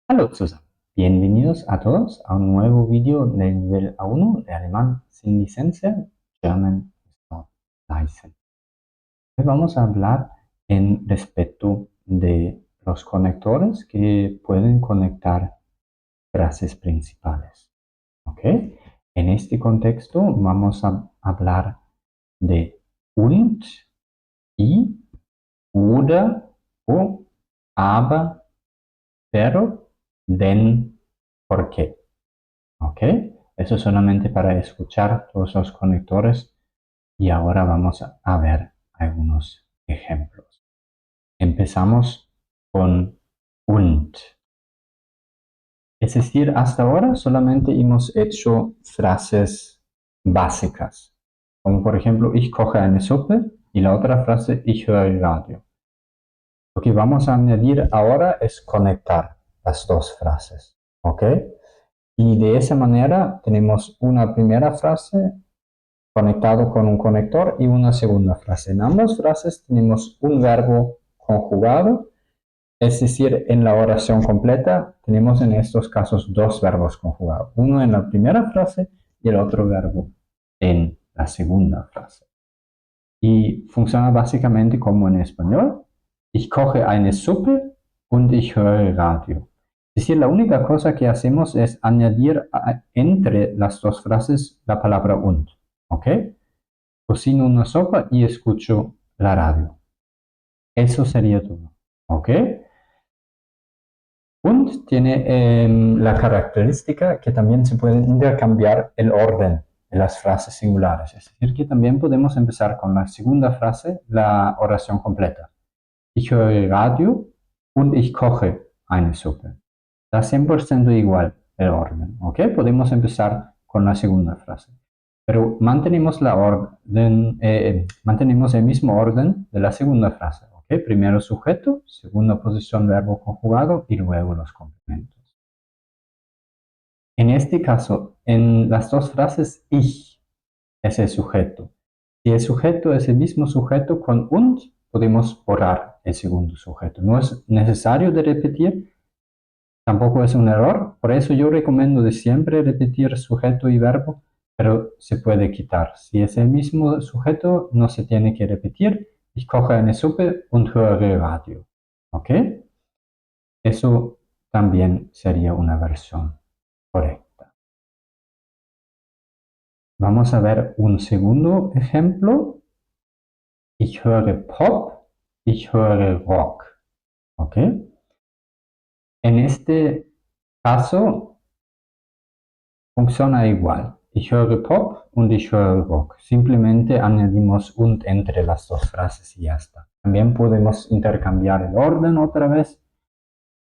Hallo zusammen, bienvenidos a todos a un nuevo vídeo del nivel A1 de alemán sin licencia, German is not licensed. Hoy vamos a hablar en respecto de los conectores que pueden conectar frases principales. ¿Ok? En este contexto vamos a hablar de und, y, oder, o, aber, pero, denn, por qué. ¿Ok? Eso solamente para escuchar todos los conectores y ahora vamos a ver algunos ejemplos. Empezamos con und. Es decir, hasta ahora solamente hemos hecho frases básicas, como por ejemplo, ich koche eine Suppe y la otra frase, ich höre Radio. Lo que vamos a añadir ahora es conectar las dos frases, ¿ok? Y de esa manera tenemos una primera frase conectado con un conector y una segunda frase. En ambas frases tenemos un verbo conjugado, es decir, en la oración completa tenemos en estos casos dos verbos conjugados, uno en la primera frase y el otro verbo en la segunda frase. Y funciona básicamente como en español. Ich koche eine Suppe und ich höre Radio. Es decir, la única cosa que hacemos es añadir entre las dos frases la palabra und. ¿Ok? Cocino una sopa y escucho la radio. Eso sería todo. ¿Ok? Und tiene la característica que también se puede intercambiar el orden de las frases singulares. Es decir, que también podemos empezar con la segunda frase, la oración completa. Ich höre Radio und ich koche eine Suppe. Da 100% igual el orden. ¿Ok? Podemos empezar con la segunda frase. Pero mantenemos mantenemos el mismo orden de la segunda frase. ¿Ok? Primero sujeto, segunda posición verbo conjugado y luego los complementos. En este caso, en las dos frases, ich es el sujeto. Si el sujeto es el mismo sujeto con und, podemos borrar el segundo sujeto. No es necesario de repetir, tampoco es un error. Por eso yo recomiendo de siempre repetir sujeto y verbo, pero se puede quitar. Si es el mismo sujeto, no se tiene que repetir. Ich koche eine Suppe und höre Radio. ¿Ok? Eso también sería una versión correcta. Vamos a ver un segundo ejemplo. Ich höre Pop, ich höre Rock. ¿Ok? En este caso funciona igual. Ich höre Pop und ich höre Rock. Simplemente añadimos und entre las dos frases y ya está. También podemos intercambiar el orden otra vez.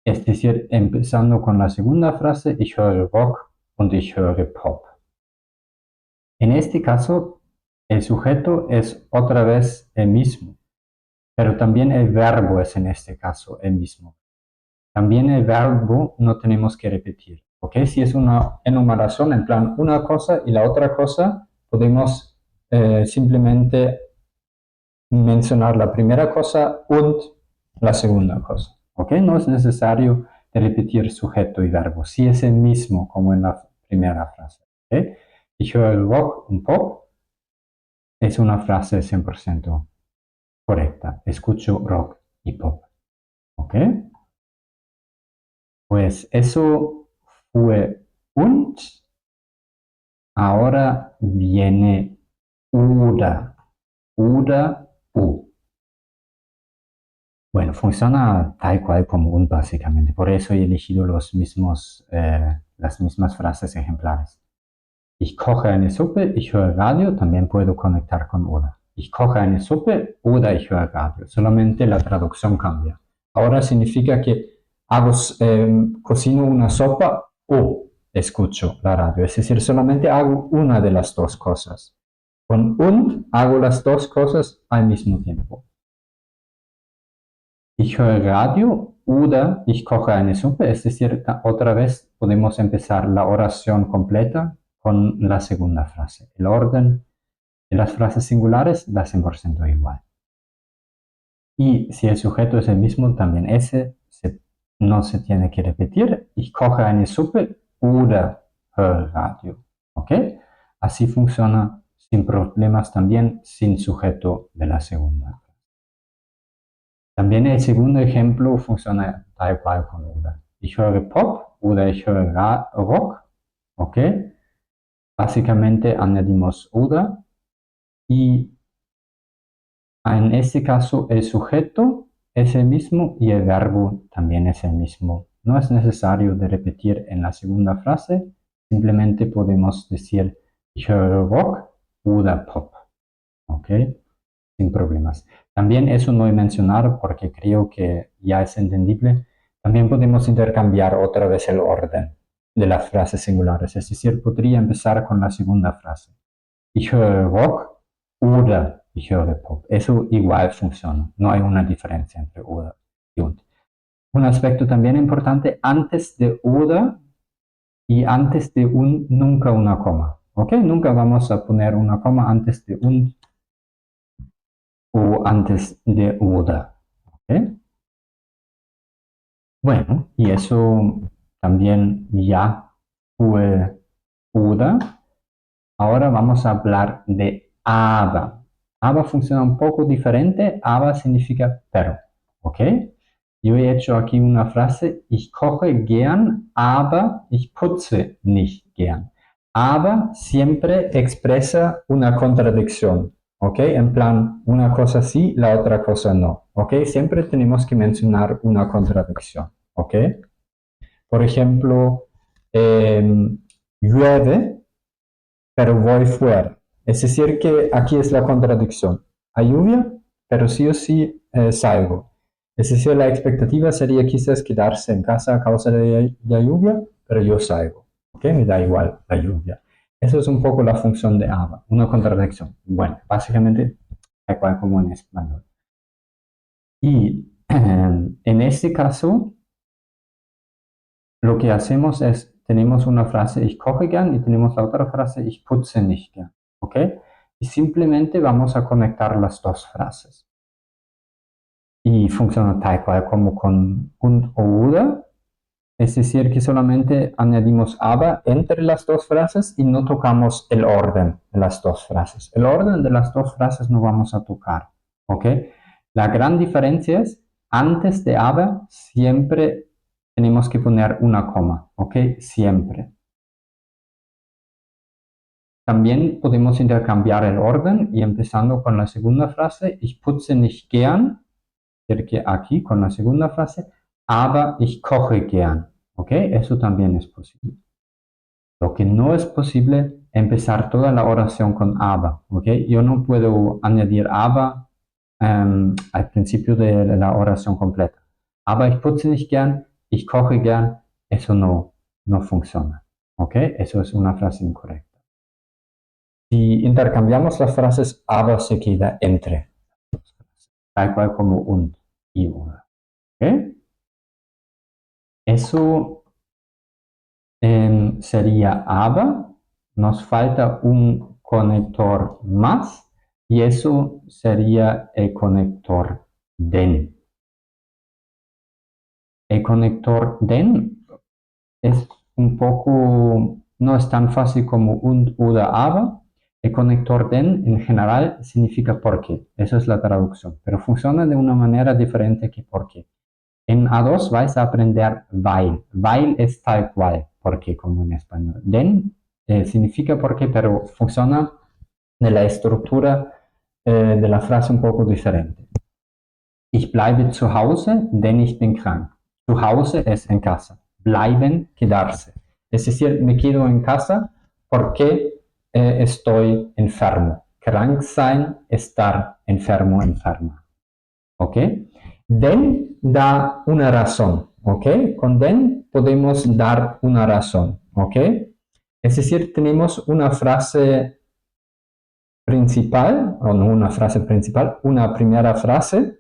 Es decir, empezando con la segunda frase, ich höre Rock und ich höre Pop. En este caso, el sujeto es otra vez el mismo, pero también el verbo es en este caso el mismo. También el verbo no tenemos que repetir, ¿ok? Si es una enumeración, en plan una cosa y la otra cosa, podemos simplemente mencionar la primera cosa und la segunda cosa, ¿ok? No es necesario repetir sujeto y verbo, si es el mismo como en la primera frase, ¿ok? Ich höre Rock und Pop es una frase 100% correcta. Escucho rock y pop, ¿ok? Pues eso fue und. Ahora viene oder. Oder u. Bueno, funciona tal cual como und básicamente. Por eso he elegido las mismas frases ejemplares. Ich koche eine Suppe, ich höre Radio, también puedo conectar con oder. Ich koche eine Suppe oder ich höre Radio. Solamente la traducción cambia. Ahora significa que cocino una sopa o escucho la radio. Es decir, solamente hago una de las dos cosas. Con und hago las dos cosas al mismo tiempo. Ich höre Radio oder ich koche eine Suppe. Es decir, otra vez podemos empezar la oración completa con la segunda frase. El orden de las frases singulares da 100% igual. Y si el sujeto es el mismo, también ese no se tiene que repetir. Ich koche eine Suppe oder höre Radio. ¿Ok? Así funciona sin problemas también sin sujeto de la segunda. También el segundo ejemplo funciona tal cual con oder. Ich höre Pop oder ich höre Rock. ¿Ok? Básicamente añadimos oder y en este caso el sujeto es el mismo y el verbo también es el mismo. No es necesario de repetir en la segunda frase, simplemente podemos decir ich höre Rock oder Pop. ¿Ok? Sin problemas. También eso no he mencionado porque creo que ya es entendible. También podemos intercambiar otra vez el orden de las frases singulares. Es decir, podría empezar con la segunda frase. Ich höre Rock oder ich höre Pop. Eso igual funciona. No hay una diferencia entre oder y und. Un aspecto también importante, antes de oder y antes de un, nunca una coma. ¿Ok? Nunca vamos a poner una coma antes de un o antes de oder. ¿Ok? Bueno, y eso también ya fue oder. Ahora vamos a hablar de aber. Aber funciona un poco diferente. Aber significa pero. ¿Ok? Yo he hecho aquí una frase. Ich koche gern, aber ich putze nicht gern. Aber siempre expresa una contradicción. ¿Ok? En plan, una cosa sí, la otra cosa no. ¿Ok? Siempre tenemos que mencionar una contradicción. ¿Ok? Por ejemplo, llueve, pero voy fuera. Es decir, que aquí es la contradicción. Hay lluvia, pero sí o sí salgo. Es decir, la expectativa sería quizás quedarse en casa a causa de la lluvia, pero yo salgo. ¿Ok? Me da igual la lluvia. Eso es un poco la función de aber, una contradicción. Bueno, básicamente, igual como en español. Y en este caso, lo que hacemos es, tenemos una frase ich koche gern y tenemos la otra frase ich putze nicht gern. ¿Ok? Y simplemente vamos a conectar las dos frases. Y funciona tal cual como con und o oder. Es decir, que solamente añadimos aber entre las dos frases y no tocamos el orden de las dos frases. El orden de las dos frases no vamos a tocar. ¿Ok? La gran diferencia es, antes de aber siempre tenemos que poner una coma. ¿Ok? Siempre. También podemos intercambiar el orden y empezando con la segunda frase, ich putze nicht gern, es decir, que aquí con la segunda frase, aber ich koche gern. ¿Ok? Eso también es posible. Lo que no es posible, empezar toda la oración con aber. ¿Ok? Yo no puedo añadir aber al principio de la oración completa. Aber ich putze nicht gern, ich koche gern, eso no funciona. ¿Ok? Eso es una frase incorrecta. Si intercambiamos las frases, aber se queda entre, tal cual como und y oder. ¿Ok? Eso sería aber. Nos falta un conector más y eso sería el conector den. El conector den es un poco, no es tan fácil como und oder aber. El conector den en general significa porque, eso es la traducción, pero funciona de una manera diferente que porque. En A2 vais a aprender weil. Weil es tal cual, porque como en español. Den significa porque, pero funciona de la estructura de la frase un poco diferente. Ich bleibe zu Hause, denn ich bin krank. Zu Hause es en casa. Bleiben, quedarse. Es decir, me quedo en casa porque estoy enfermo. Krank sein, estar enfermo, enferma. ¿Ok? Den da una razón. ¿Ok? Con den podemos dar una razón. ¿Ok? Es decir, tenemos una frase principal, o no una frase principal, una primera frase,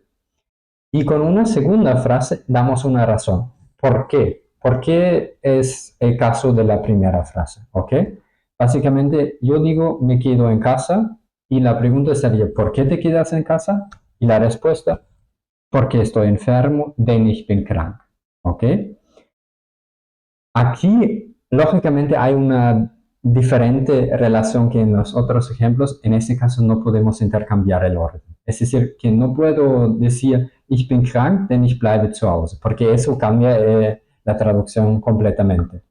y con una segunda frase damos una razón. ¿Por qué? ¿Por qué es el caso de la primera frase? ¿Ok? Básicamente yo digo me quedo en casa y la pregunta sería ¿por qué te quedas en casa? Y la respuesta porque estoy enfermo, denn ich bin krank. ¿ok? Aquí, lógicamente, hay una diferente relación que en los otros ejemplos. En este caso no podemos intercambiar el orden. Es decir, que no puedo decir, ich bin krank, denn ich bleibe zu Hause, porque eso cambia la traducción completamente.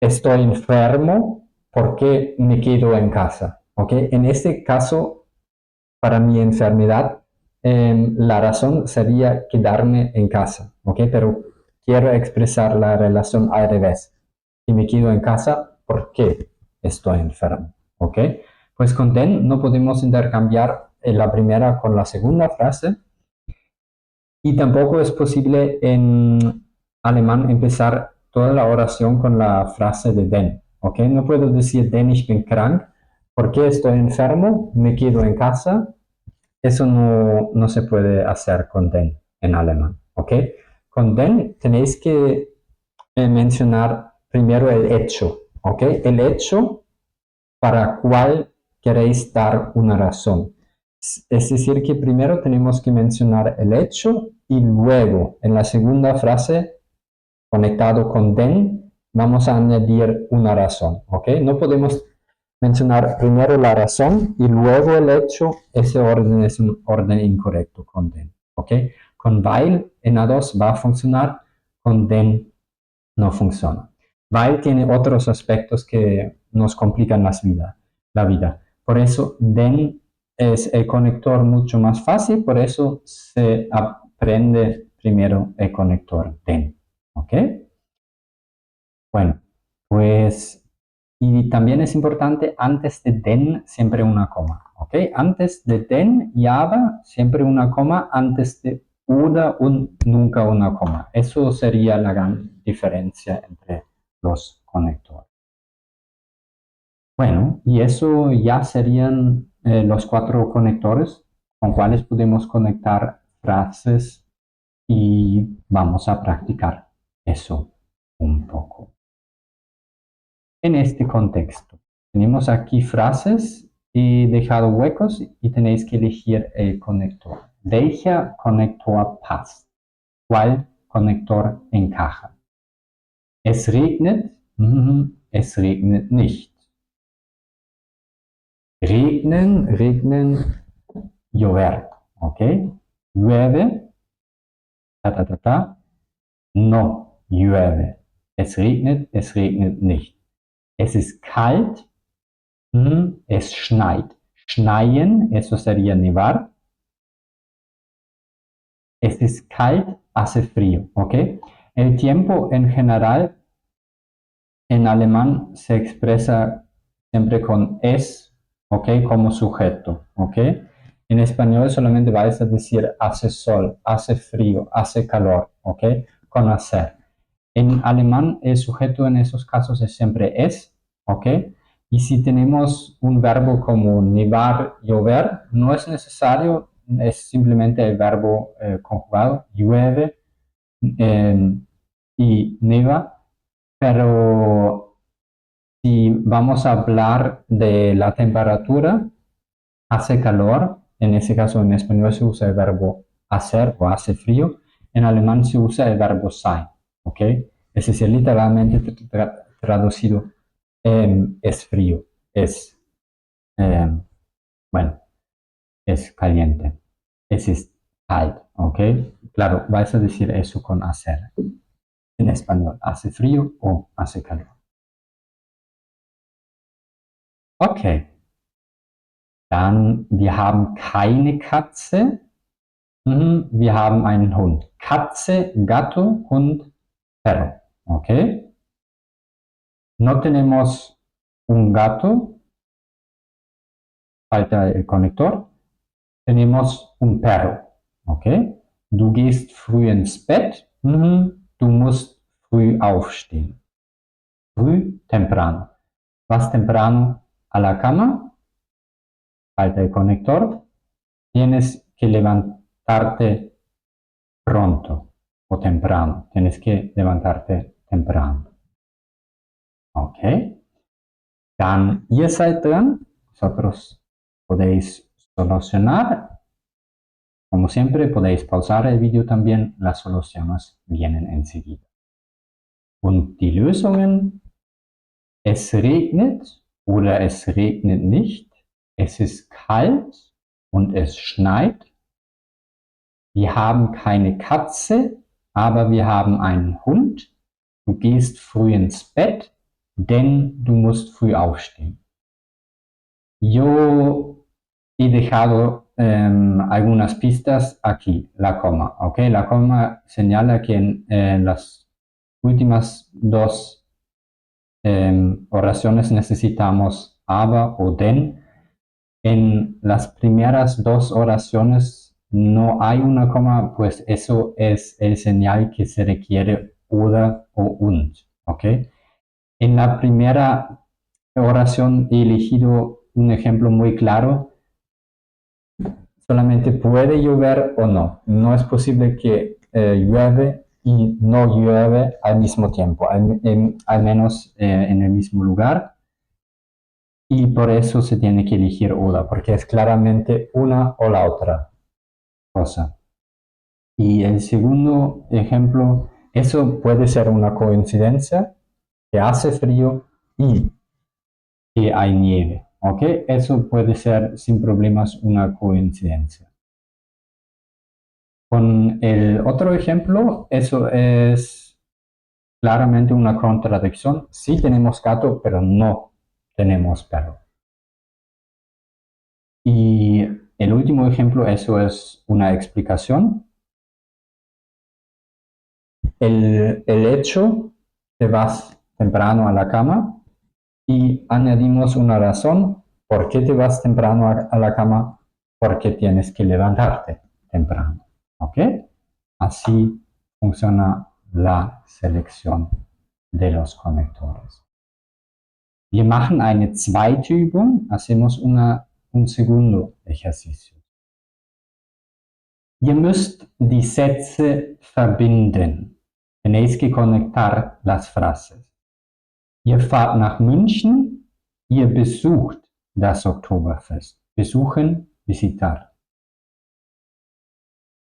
Estoy enfermo porque me quedo en casa, ¿ok? En este caso, para mi enfermedad, la razón sería quedarme en casa, ¿ok? Pero quiero expresar la relación al revés. Y me quedo en casa porque estoy enfermo, ¿ok? Pues con den no podemos intercambiar la primera con la segunda frase y tampoco es posible en alemán empezar toda la oración con la frase de den, ¿ok? No puedo decir den ich bin krank porque estoy enfermo, me quedo en casa. Eso no se puede hacer con den en alemán, ¿ok? Con den tenéis que mencionar primero el hecho, ¿ok? El hecho para cuál queréis dar una razón. Es decir, que primero tenemos que mencionar el hecho y luego en la segunda frase, conectado con den, vamos a añadir una razón, ¿ok? No podemos mencionar primero la razón y luego el hecho. Ese orden es un orden incorrecto con den, ¿ok? Con while en A2 va a funcionar, con den no funciona. While tiene otros aspectos que nos complican la vida. Por eso den es el conector mucho más fácil, por eso se aprende primero el conector den, ¿ok? Bueno, pues, y también es importante antes de den siempre una coma, ¿ok? Antes de den y aber siempre una coma, antes de oder nunca una coma. Eso sería la gran diferencia entre los conectores. Bueno, y eso ya serían los 4 conectores con cuales podemos conectar frases y vamos a practicar eso un poco. En este contexto, tenemos aquí frases y dejado huecos y tenéis que elegir el conector. Welcher Konnektor passt? ¿Cuál conector encaja? Es regnet, es regnet nicht. Regnen, regnen, llover, ¿ok? Llueve, no llueve. Es regnet nicht. Es ist kalt, es schneit. Schneien, eso sería nevar. Es ist kalt, hace frío, ¿ok? El tiempo en general en alemán se expresa siempre con es, ¿ok? Como sujeto, ¿ok? En español solamente vais a decir hace sol, hace frío, hace calor, ¿ok? Con hacer. En alemán el sujeto en esos casos es siempre es, ¿ok? Y si tenemos un verbo como nevar, llover, no es necesario, es simplemente el verbo conjugado, llueve y neva, pero si vamos a hablar de la temperatura, hace calor, en ese caso en español se usa el verbo hacer o hace frío, en alemán se usa el verbo sein, ¿ok? Es decir, literalmente traducido es frío, es, bueno, es caliente, es kalt, ¿ok? Claro, vais a decir eso con hacer en español, hace frío o hace calor. Okay, dann wir haben keine Katze, wir haben einen Hund. Katze, gato, Hund, perro, ¿ok? No tenemos un gato, falta el conector. Tenemos un perro, ¿ok? Du gehst früh ins Bett, du musst früh aufstehen. Früh, temprano. Vas temprano a la cama, falta el conector. Tienes que levantarte pronto o temprano. Tienes que levantarte temprano. Ok. Dann ihr seid dran. Vosotros podéis solucionar Como siempre, podéis pausar el vídeo también, las soluciones vienen enseguida. Und die Lösungen: Es regnet oder es regnet nicht, es ist kalt und es schneit, wir haben keine Katze, aber wir haben einen Hund, du gehst früh ins Bett, denn du musst früh aufstehen. Yo he dejado algunas pistas aquí, la coma, ¿ok? La coma señala que en las últimas dos oraciones necesitamos aber o denn. En las primeras dos oraciones no hay una coma, pues eso es el señal que se requiere oder o und, ¿ok? En la primera oración he elegido un ejemplo muy claro. Solamente puede llover o no. No es posible que llueve y no llueve al mismo tiempo, al menos en el mismo lugar. Y por eso se tiene que elegir una, porque es claramente una o la otra cosa. Y el segundo ejemplo, eso puede ser una coincidencia, que hace frío y que hay nieve, ¿ok? Eso puede ser sin problemas una coincidencia. Con el otro ejemplo, eso es claramente una contradicción. Sí tenemos gato, pero no tenemos perro. Y el último ejemplo, eso es una explicación. El hecho, te vas temprano a la cama y añadimos una razón. ¿Por qué te vas temprano a la cama? Porque tienes que levantarte temprano. ¿Ok? Así funciona la selección de los conectores. Wir machen eine zweite Übung. Hacemos un segundo ejercicio. Ihr müsst die Sätze verbinden. Tenéis que conectar las frases. Ihr fahrt nach München, ihr besucht das Oktoberfest. Besuchen, visitar.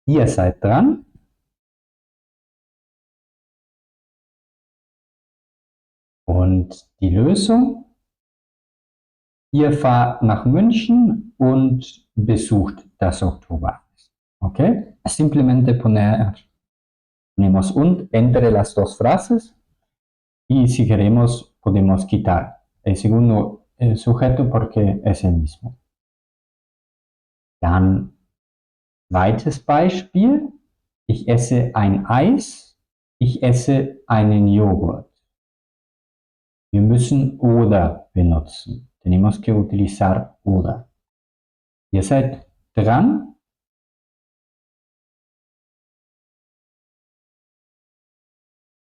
Ihr seid dran. Und die Lösung: Ihr fahrt nach München und besucht das Oktoberfest. ¿Ok? Simplemente ponemos und entre las dos frases y si queremos podemos quitar el segundo sujeto porque es el mismo. Dann zweites Beispiel. Ich esse ein Eis, ich esse einen Joghurt. Wir müssen oder benutzen. Tenemos que utilizar oder. Ihr seid dran.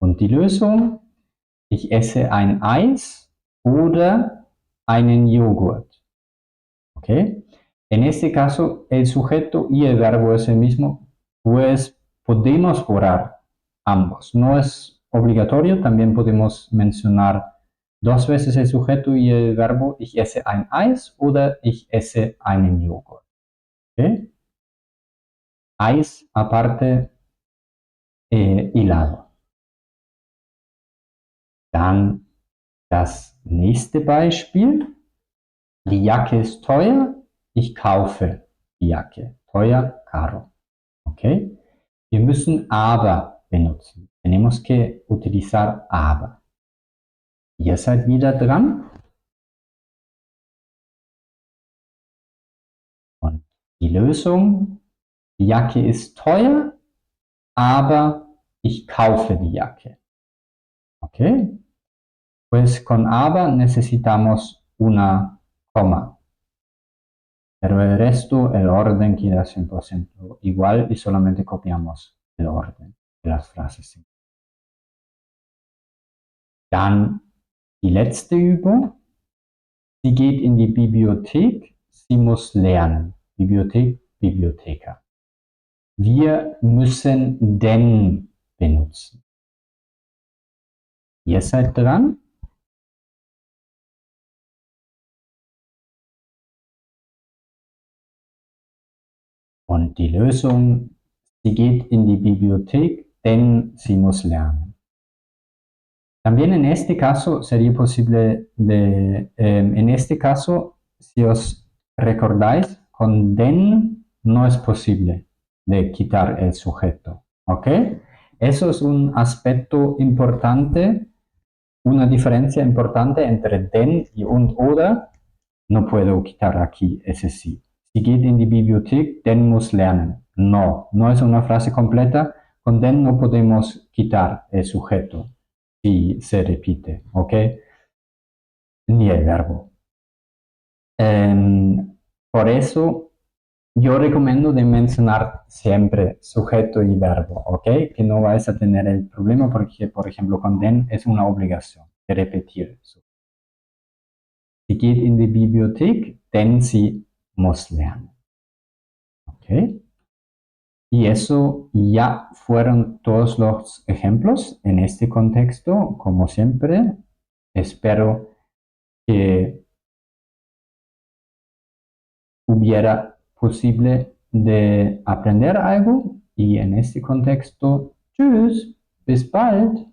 Und die Lösung: Ich esse ein Eis oder einen Joghurt. ¿Ok? En este caso, el sujeto y el verbo es el mismo, pues podemos borrar ambos. No es obligatorio, también podemos mencionar dos veces el sujeto y el verbo. Ich esse ein Eis oder ich esse einen Joghurt. ¿Ok? Eis aparte, helado. Dann das nächste Beispiel. Die Jacke ist teuer, ich kaufe die Jacke. Teuer, caro. ¿Ok? Wir müssen aber benutzen. Tenemos que utilizar aber. Ihr seid wieder dran. Und die Lösung: Die Jacke ist teuer, aber ich kaufe die Jacke. ¿Ok? Pues con aber necesitamos una coma. Pero el resto, el orden queda 100% igual y solamente copiamos el orden de las frases. Dann die letzte Übung. Sie geht in die Bibliothek, sie muss lernen. Bibliothek, Bibliotheker. Wir müssen denn benutzen. Ihr seid dran. Und die Lösung, sie geht in die Bibliothek, denn sie muss lernen. También en este caso sería posible en este caso, si os recordáis, con den no es posible de quitar el sujeto, ¿ok? Eso es un aspecto importante, una diferencia importante entre den y und oder. No puedo quitar aquí ese sí. Sie geht in die Bibliothek, den muss lernen. No, no es una frase completa. Con den no podemos quitar el sujeto si se repite, ¿ok? Ni el verbo. Por eso yo recomiendo de mencionar siempre sujeto y verbo, ¿ok? Que no vais a tener el problema porque, por ejemplo, con den es una obligación de repetir. Sie geht in die Bibliothek, denn sie muss lernen. ¿Ok? Y eso ya fueron todos los ejemplos en este contexto. Como siempre, espero que hubiera posible de aprender algo y en este contexto, tschüss, bis bald.